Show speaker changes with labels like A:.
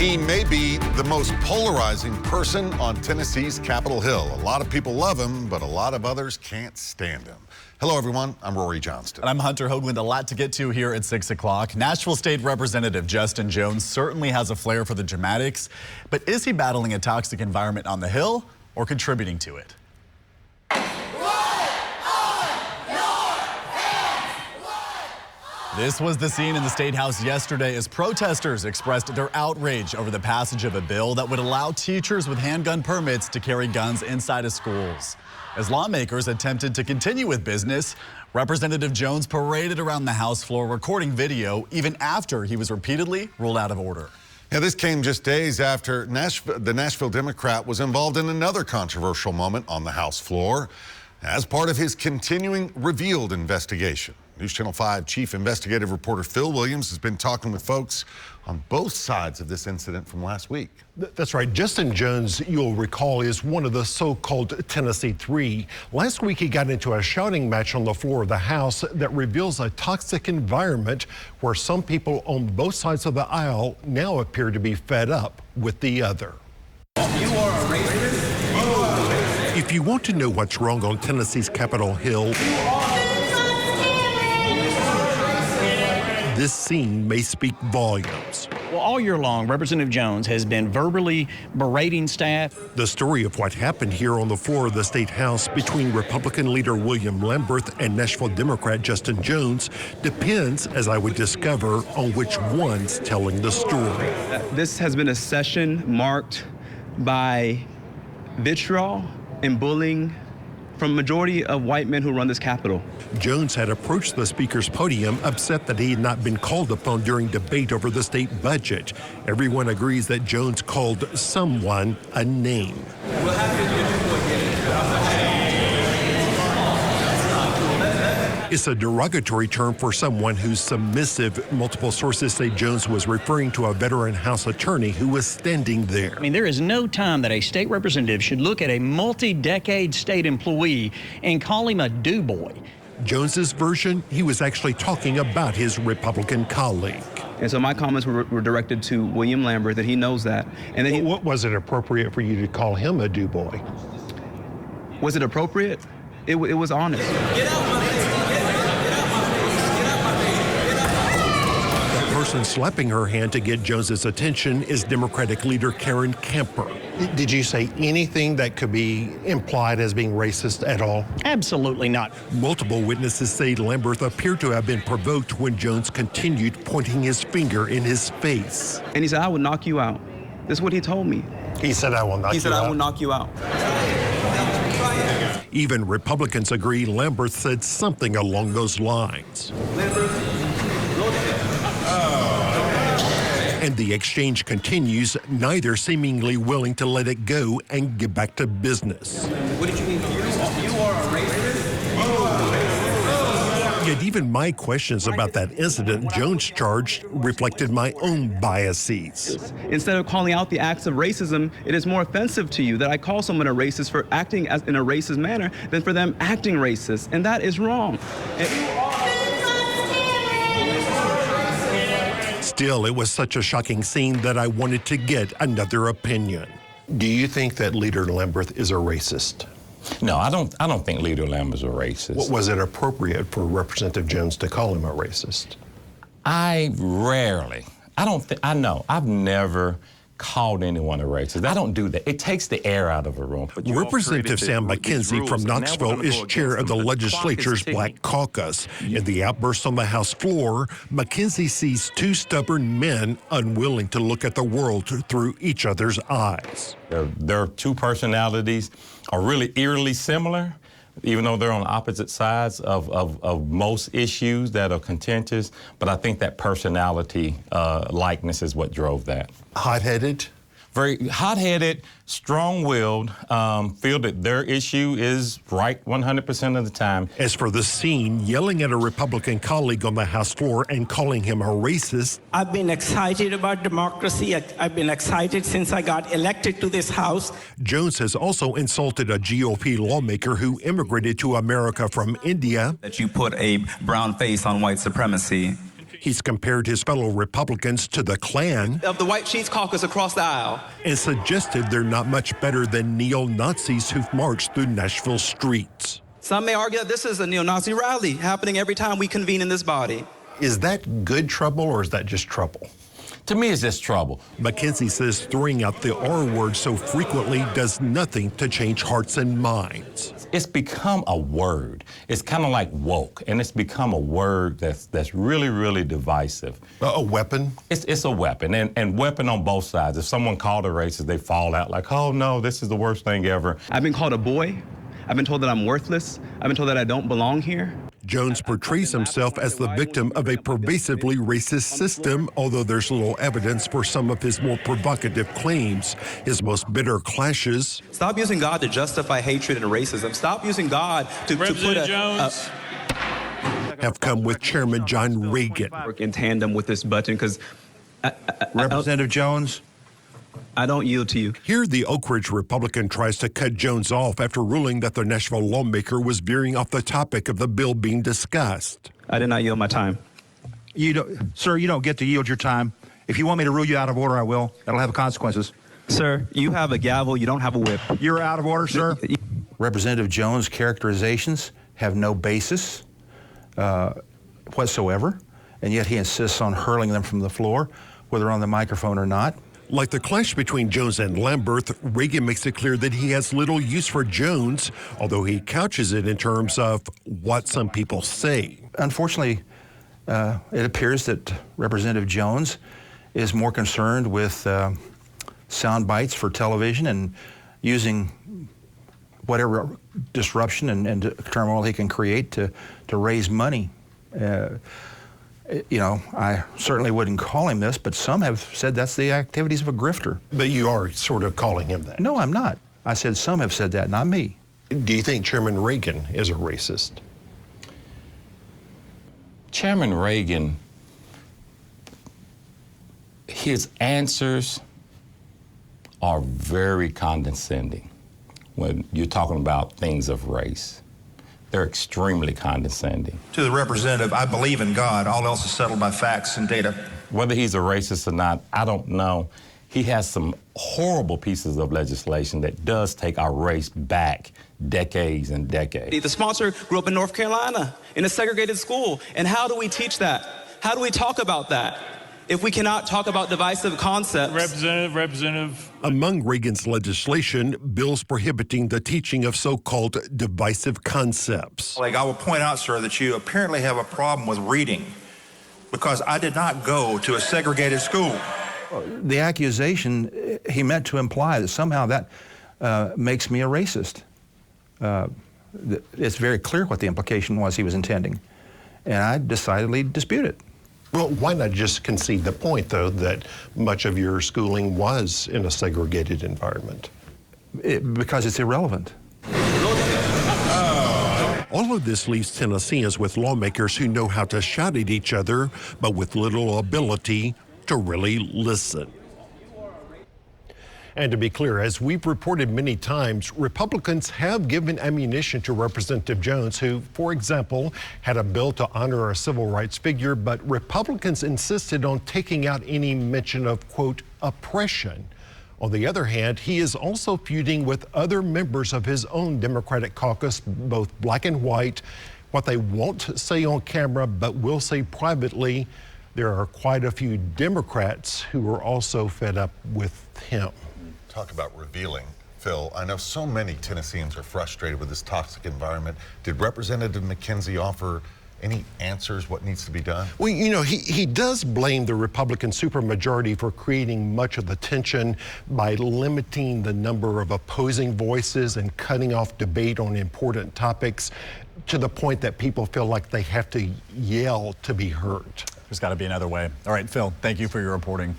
A: He may be the most polarizing person on Tennessee's Capitol Hill. A lot of people love him, but a lot of others can't stand him. Hello, everyone. I'm Rory Johnston.
B: And I'm Hunter Hoagland. A lot to get to here at 6 o'clock. Nashville State Representative Justin Jones certainly has a flair for the dramatics, but is he battling a toxic environment on the Hill or contributing to it? This was the scene in the State House yesterday as protesters expressed their outrage over the passage of a bill that would allow teachers with handgun permits to carry guns inside of schools. As lawmakers attempted to continue with business, Representative Jones paraded around the House floor recording video even after he was repeatedly ruled out of order.
A: Yeah, this came just days after the Nashville Democrat was involved in another controversial moment on the House floor as part of his continuing revealed investigation. News Channel 5 Chief Investigative Reporter Phil Williams has been talking with folks on both sides of this incident from last week.
C: That's right. Justin Jones, you'll recall, is one of the so-called Tennessee Three. Last week, he got into a shouting match on the floor of the House that reveals a toxic environment where some people on both sides of the aisle now appear to be fed up with the other. If you want to know what's wrong on Tennessee's Capitol Hill, this scene may speak volumes.
D: Well, all year long, Representative Jones has been verbally berating staff.
C: The story of what happened here on the floor of the State House between Republican leader William Lamberth and Nashville Democrat Justin Jones depends, as I would discover, on which one's telling the story.
E: This has been a session marked by vitriol and bullying from a majority of white men who run this Capitol.
C: Jones had approached the Speaker's podium upset that he had not been called upon during debate over the state budget. Everyone agrees that Jones called someone a name. It's a derogatory term for someone who's submissive. Multiple sources say Jones was referring to a veteran House attorney who was standing there.
D: I mean, there is no time that a state representative should look at a multi-decade state employee and call him a do-boy.
C: Jones's version, he was actually talking about his Republican colleague.
E: And so my comments were directed to William Lamberth, that he knows that. And then
C: What was it appropriate for you to call him a do-boy?
E: Was it appropriate? It was honest.
C: Get out my face. The person slapping her hand to get Jones's attention is Democratic leader Karen Camper. Did you say anything that could be implied as being racist at all?
D: Absolutely not.
C: Multiple witnesses say Lamberth appeared to have been provoked when Jones continued pointing his finger in his face.
E: And he said, "I will knock you out." This is what he told me.
C: He said, "I will knock you out."
E: He said, "I will knock you out."
C: Even Republicans agree Lamberth said something along those lines. And the exchange continues, neither seemingly willing to let it go and get back to business.
E: What did you mean? You are a racist?
C: Yet even my questions about that incident Jones charged reflected my own biases.
E: Instead of calling out the acts of racism, it is more offensive to you that I call someone a racist for acting in a racist manner than for them acting racist, and that is wrong.
C: Still, it was such a shocking scene that I wanted to get another opinion. Do you think that Leader Lamberth is a racist?
F: No, I don't think Leader Lamberth is a racist.
C: Was it appropriate for Representative Jones to call him a racist?
F: I've never called anyone a racist. I don't do that. It takes the air out of a room.
C: Representative Sam McKenzie from Knoxville is chair of the legislature's Black Caucus. In the outburst on the House floor, McKenzie sees two stubborn men unwilling to look at the world through each other's eyes.
F: Their two personalities are really eerily similar, even though they're on opposite sides of most issues that are contentious. But I think that personality likeness is what drove that.
C: Hot-headed?
F: Very hot-headed, strong-willed, feel that their issue is right 100% of the time.
C: As for the scene, yelling at a Republican colleague on the House floor and calling him a racist.
G: I've been excited about democracy. I've been excited since I got elected to this House.
C: Jones has also insulted a GOP lawmaker who immigrated to America from India.
H: That you put a brown face on white supremacy.
C: He's compared his fellow Republicans to the Klan
H: of the White Sheets Caucus across the aisle
C: and suggested they're not much better than neo-Nazis who've marched through Nashville streets.
H: Some may argue that this is a neo-Nazi rally happening every time we convene in this body.
C: Is that good trouble or is that just trouble?
F: To me, it's just trouble.
C: McKenzie says throwing out the R word so frequently does nothing to change hearts and minds.
F: It's become a word. It's kind of like woke, and it's become a word that's really, really divisive.
C: A weapon?
F: It's a weapon, and weapon on both sides. If someone called a racist, they fall out like, oh no, this is the worst thing ever.
E: I've been called a boy. I've been told that I'm worthless. I've been told that I don't belong here.
C: Jones portrays himself as the victim of a pervasively racist system, although there's little evidence for some of his more provocative claims. His most bitter clashes.
H: Stop using God to justify hatred and racism. Stop using God to put
I: Jones.
C: Have come with Chairman John Reagan.
E: Work in tandem with this button because
I: Representative Jones.
E: I don't yield to you.
C: Here, the Oak Ridge Republican tries to cut Jones off after ruling that the Nashville lawmaker was veering off the topic of the bill being discussed.
E: I did not yield my time.
I: Sir, you don't get to yield your time. If you want me to rule you out of order, I will. That'll have consequences.
E: Sir, you have a gavel. You don't have a whip.
I: You're out of order, sir. Representative Jones' characterizations have no basis whatsoever, and yet he insists on hurling them from the floor, whether on the microphone or not.
C: Like the clash between Jones and Lamberth, Reagan makes it clear that he has little use for Jones, although he couches it in terms of what some people say.
I: Unfortunately, it appears that Representative Jones is more concerned with sound bites for television and using whatever disruption and turmoil he can create to raise money. You know, I certainly wouldn't call him this, but some have said that's the activities of a grifter.
C: But you are sort of calling him that.
I: No, I'm not. I said some have said that, not me.
C: Do you think Chairman Reagan is a racist?
F: Chairman Reagan, his answers are very condescending when you're talking about things of race. They're extremely condescending.
J: To the representative, I believe in God. All else is settled by facts and data.
F: Whether he's a racist or not, I don't know. He has some horrible pieces of legislation that does take our race back decades and decades.
H: The sponsor grew up in North Carolina in a segregated school. And how do we teach that? How do we talk about that if we cannot talk about divisive concepts?
I: Representative.
C: Among Reagan's legislation, bills prohibiting the teaching of so-called divisive concepts.
J: Like I will point out, sir, that you apparently have a problem with reading because I did not go to a segregated school.
I: The accusation, he meant to imply that somehow that makes me a racist. It's very clear what the implication was he was intending, and I decidedly dispute it.
C: Well, why not just concede the point, though, that much of your schooling was in a segregated environment?
I: Because it's irrelevant.
C: All of this leaves Tennesseans with lawmakers who know how to shout at each other, but with little ability to really listen. And to be clear, as we've reported many times, Republicans have given ammunition to Representative Jones, who, for example, had a bill to honor a civil rights figure, but Republicans insisted on taking out any mention of, quote, oppression. On the other hand, he is also feuding with other members of his own Democratic caucus, both black and white. What they won't say on camera, but will say privately, there are quite a few Democrats who are also fed up with him.
A: Talk about revealing. Phil, I know so many Tennesseans are frustrated with this toxic environment. Did Representative McKenzie offer any answers what needs to be done?
C: Well, you know, he does blame the Republican supermajority for creating much of the tension by limiting the number of opposing voices and cutting off debate on important topics to the point that people feel like they have to yell to be heard.
B: There's got to be another way. All right, Phil, thank you for your reporting.